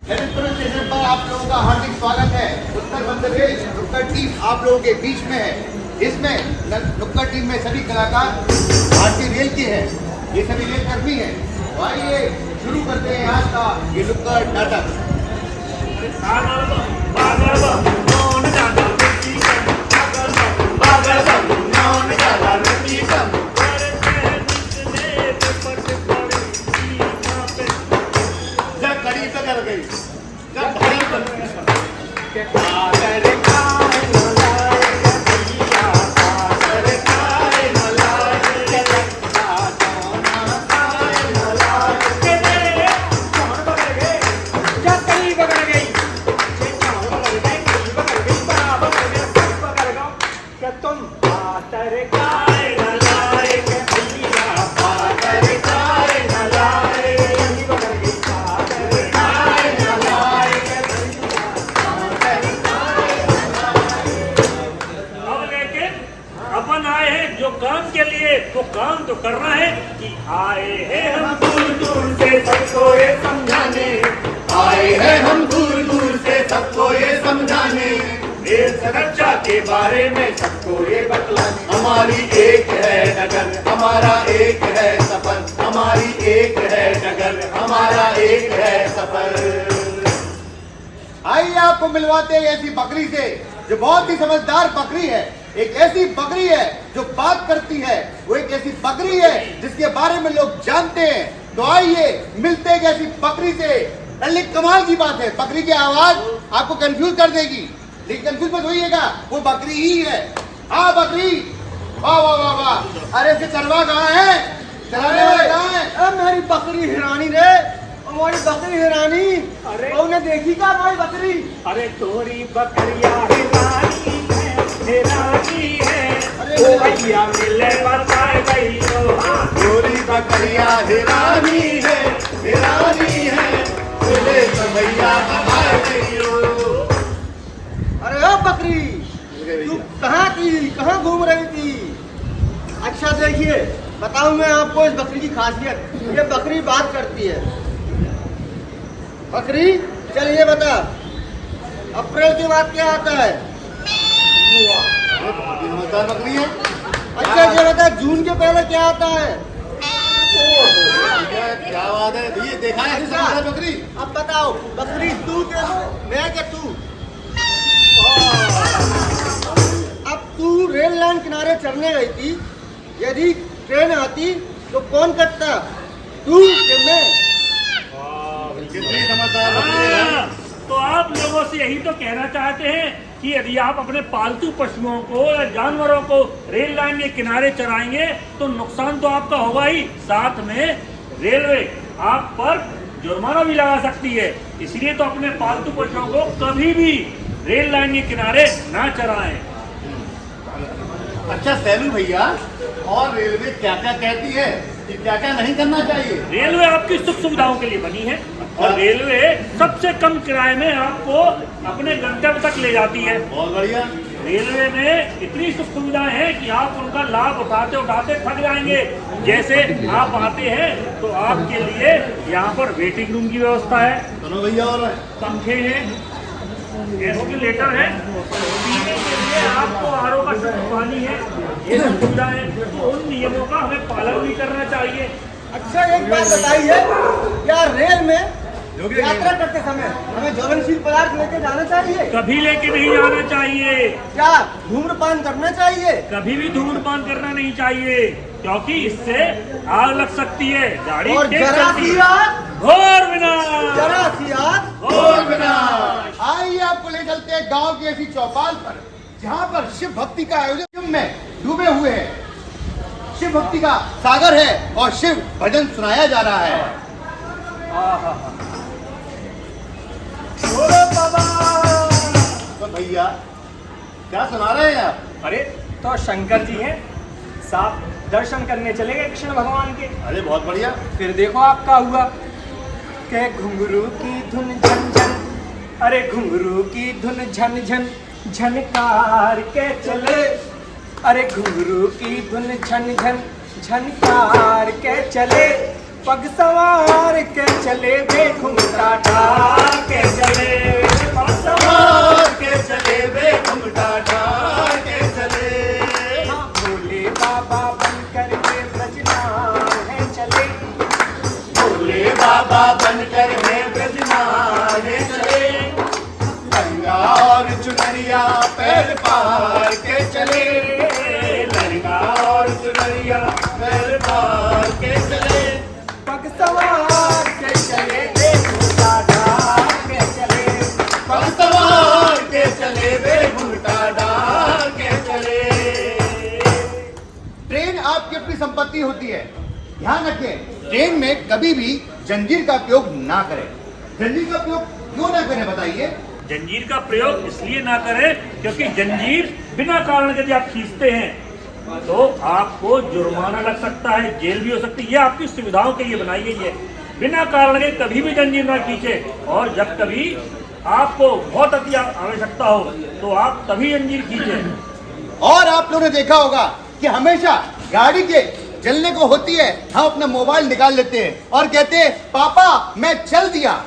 Lalitpur station पर आप लोगों का हार्दिक स्वागत है। उत्तर मध्य रेल नुक्कड़ टीम आप लोगों के बीच में है। इसमें नुक्कड़ टीम में सभी कलाकार भारतीय रेल के हैं। ये सभी रेल कर्मी हैं। तो आइए शुरू करते हैं आज का ये नुक्कड़ नाटक। जो काम के लिए वो काम तो करना है कि आए हैं हम दूर दूर से सबको ये समझाने, आए हैं हम दूर दूर से सबको ये समझाने, रेल सुरक्षा के बारे में सबको ये बतलाने। हमारी एक है नगर, हमारा एक है सफर, हमारी एक है नगर, हमारा एक है सफर। आइए आपको मिलवाते हैं ऐसी बकरी से जो बहुत ही समझदार बकरी है। एक ऐसी बकरी है जो बात करती है। वो एक ऐसी बकरी है जिसके बारे में लोग जानते हैं। तो आइए मिलते हैं ऐसी बकरी से। अरे कमाल की बात है, बकरी की आवाज आपको कंफ्यूज कर देगी, लेकिन कंफ्यूज मत होइएगा, वो बकरी ही है। हाँ बकरी, वाह वाह वाह वाह। अरे से चरवा कहाँ है, चराने वाले कहाँ है? अब मेरी बकरी हिरानी रे, हमारी बकरी हिरानी। अरे उन्हें देखी क्या हमारी बकरी? अरे तोरी बकरिया हिरानी है, अरे भैया मिले बताए गई गोरी बकरिया हिरानी है, हिरानी है, मिले तो भैया हमारे गई हो। अरे ओ बकरी, तू कहाँ थी, कहाँ घूम रही थी? अच्छा देखिए, बताऊं मैं आपको इस बकरी की खासियत। ये बकरी बात करती है। बकरी चल ये बता, अप्रैल के बाद क्या आता है? बहुत ही समझदार बकरी है। अच्छा ये बता, जून के पहले क्या आता है? क्या बात है, ये देखा है समझदार बकरी। अब बताओ, बकरी तू के मैं के तू? अब तू रेल लाइन किनारे चढ़ने गई थी, यदि ट्रेन आती तो कौन करता, तू कि मैं? कितनी समझदार बकरी है। तो आप लोगों से यही तो कहना चाहते हैं कि यदि आप अपने पालतू पशुओं को या जानवरों को रेल लाइन के किनारे चराएंगे तो नुकसान तो आपका होगा ही, साथ में रेलवे आप पर जुर्माना भी लगा सकती है। इसलिए तो अपने पालतू पशुओं को कभी भी रेल लाइन के किनारे ना चराएं। अच्छा सैलू भैया, और रेलवे क्या क्या कहती है कि क्या क्या नहीं करना चाहिए? रेलवे आपकी सुख सुविधाओं के लिए बनी है और रेलवे सबसे कम किराए में आपको अपने गंतव्य तक ले जाती है। बहुत बढ़िया। रेलवे में इतनी सुख सुविधाएं हैं कि आप उनका लाभ उठाते उठाते थक जाएंगे। जैसे आप आते हैं तो आपके लिए यहाँ पर वेटिंग रूम की व्यवस्था है, सुनो भैया, और पंखे हैं, एस्केलेटर है, पीने के लिए आपको आरओ का शुद्ध पानी है, ये सब सुविधा है। तो उन नियमों का हमें पालन भी करना चाहिए। अच्छा एक बात बताइए, क्या रेल में यात्रा करते समय हमें ज्वलनशील पदार्थ लेके जाना चाहिए? कभी लेके नहीं जाना चाहिए। क्या धूम्रपान करना चाहिए? कभी भी धूम्रपान करना नहीं चाहिए, क्योंकि इससे आग लग सकती है। गाड़ी और तेज जरा चलती सी है। आग, घोर विनाश, जरा सी आग, और बिना। आइए आपको ले चलते हैं गांव की ऐसी चौपाल पर जहां पर शिव भक्ति का आयोजन में डूबे हुए हैं। शिव भक्ति का सागर है और शिव भजन सुनाया जा रहा है। तो भैया क्या सुना रहे हैं आप? अरे तो शंकर जी हैं साहब, दर्शन करने चले गए कृष्ण भगवान के। अरे बहुत बढ़िया। फिर देखो आपका हुआ के घुंघरू की धुन झन झन, अरे घुंघरू की धुन झन झन झनकार के चले, अरे घुंघरू की धुन झन झन झनकार के चले, पग सवार के चले वे घुंघटा ढाल के चले, पग सवार के चले वे घुंघटा ढाल के चले। भोले बाबा बनकर वे ब्रजनार है चले, भोले बाबा बनकर वे ब्रजनार है चले। लंगा और चुनरिया पैर पार के चले, लंगा और चुनरिया पैर पार के चले। पग सवार के चले वे घुंघटा ढाल के चले, पग सवार के चले वे घुंघटा डाल के चले। ट्रेन आपकी अपनी संपत्ति होती है, ध्यान रखें। ट्रेन में कभी भी जंजीर का उपयोग ना करें। जंजीर का उपयोग क्यों ना करें बताइए? जंजीर का प्रयोग इसलिए ना करें क्योंकि जंजीर बिना कारण के यदि आप खींचते हैं तो आपको जुर्माना लग सकता है, जेल भी हो सकती है। ये आपकी सुविधाओं के लिए बनाई गई है। बिना कारण के कभी भी जंजीर ना खींचे, और जब कभी आपको बहुत अति आवश्यकता हो तो आप तभी जंजीर खींचे। और आप लोगों ने देखा होगा कि हमेशा गाड़ी के जलने को होती है, हम अपना मोबाइल निकाल लेते हैं और कहते हैं पापा मैं चल दिया,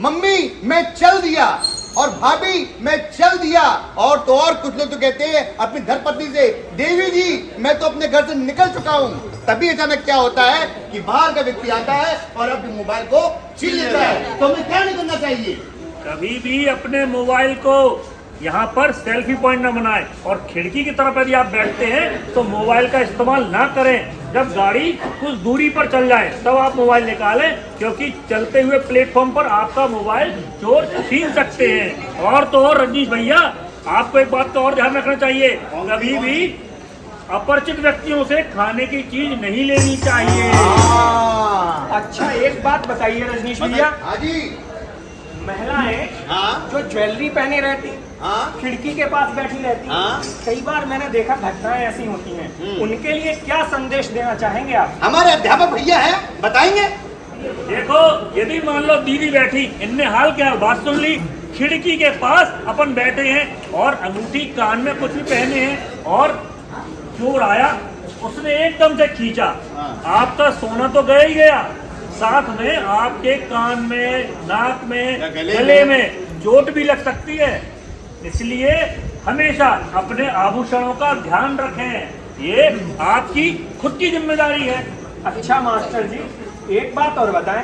मम्मी मैं चल दिया, और भाभी मैं चल दिया। और तो और कुछ लोग तो कहते हैं अपनी धर्मपत्नी से देवी जी मैं तो अपने घर से निकल चुका हूँ। तभी अचानक क्या होता है कि बाहर का व्यक्ति आता है और अपने मोबाइल को छीन लेता है। तो हमें क्या नहीं करना चाहिए? कभी भी अपने मोबाइल को यहाँ पर सेल्फी पॉइंट न बनाएं, और खिड़की की तरफ यदि आप बैठते हैं तो मोबाइल का इस्तेमाल ना करें। जब गाड़ी कुछ दूरी पर चल जाए तब आप मोबाइल निकालें, क्योंकि चलते हुए प्लेटफॉर्म पर आपका मोबाइल चोर छीन सकते हैं। और तो और रजनीश भैया, आपको एक बात का और ध्यान रखना चाहिए, कभी भी अपरिचित व्यक्तियों से खाने की चीज नहीं लेनी चाहिए। अच्छा एक बात बताइए रजनीश भैया, हाँ जी। महिलाएं हाँ जो ज्वेलरी पहने रहती, हाँ खिड़की के पास बैठी रहती, हाँ। कई बार मैंने देखा घटनाएं ऐसी होती हैं, उनके लिए क्या संदेश देना चाहेंगे आप? हमारे अध्यापक भैया हैं, बताएंगे। देखो, यदि मान लो दीदी बैठी, इनने हाल क्या बात सुन ली, खिड़की के पास अपन बैठे हैं और अंगूठी कान में कुछ भी पहने हैं, और चोर आया, उसने एकदम से खींचा, आपका सोना तो गया ही गया, साथ में आपके कान में, नाक में, गले में चोट भी लग सकती है। इसलिए हमेशा अपने आभूषणों का ध्यान रखें, ये आपकी खुद की जिम्मेदारी है। अच्छा मास्टर जी, एक बात और बताएं,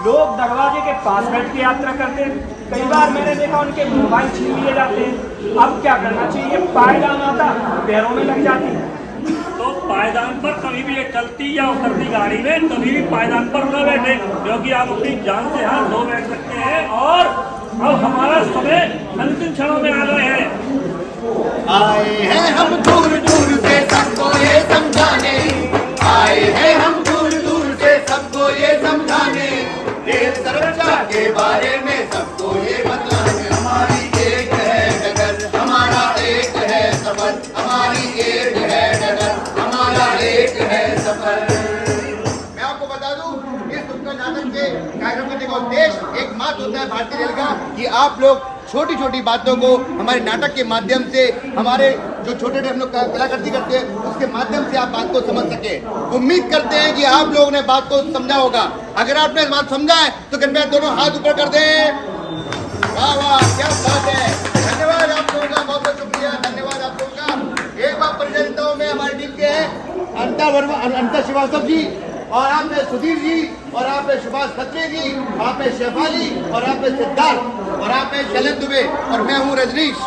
लोग दरवाजे के पास बैठ के यात्रा करते हैं, कई बार मैंने देखा उनके मोबाइल छीन लिए जाते हैं, अब क्या करना चाहिए? पायदान आता पैरों में लग जाती है, तो पायदान पर कभी भी ये चलती या उतरती गाड़ी में कभी भी पायदान पर न बैठे, क्योंकि आप अपनी जान से हाथ धो बैठ सकते हैं। और अब हमारा समय अंतिम क्षणों में आ गए हैं। आए हैं हम दूर दूर से सबको ये समझाने, आए हैं हम दूर दूर से सबको ये समझाने, रेल सुरक्षा के बारे में सबको ये बतलाने। हमारी एक है डगर, हमारा एक है सफर, हमारी एक है डगर, हमारा एक है सफर। मैं आपको बता दूं, इस नुक्कड़ नाटक के कार्यक्रम करने का उद्देश्य एकमात्र होता है भारतीय रेल का, कि आप लोग छोटी छोटी बातों को हमारे नाटक के माध्यम से, हमारे जो छोटे छोटे हम लोग कलाकृति करते हैं उसके माध्यम से आप बात को समझ सके। उम्मीद करते हैं कि आप लोगों ने बात को समझा होगा। अगर आपने बात समझा है तो कृपया दोनों हाथ ऊपर कर दें। वाह वाह, क्या बात है, धन्यवाद आप लोगों का, बहुत बहुत शुक्रिया, धन्यवाद आप लोगों का। एक बार परिचय देता हूँ, मैं हमारी टीम के हैं अनिता वर्मा, अनिता श्रीवास्तव जी, और आप में सुधीर जी, और आप में सुभाष खत्री जी, आप में शेफाली, और आप में सिद्धार्थ, और आप में शैलेंद्र दुबे, और मैं हूँ रजनीश।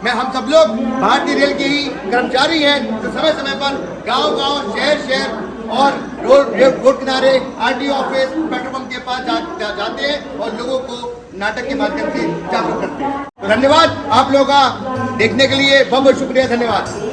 मैं हम सब लोग भारतीय रेल के ही कर्मचारी हैं जो समय समय पर गांव गांव, शहर शहर और रोड किनारे, आरटीओ ऑफिस, पेट्रोल पंप के पास जाते हैं और लोगों को नाटक के माध्यम से जागरूक करते हैं। तो धन्यवाद आप लोगों का देखने के लिए, बहुत बहुत शुक्रिया, धन्यवाद।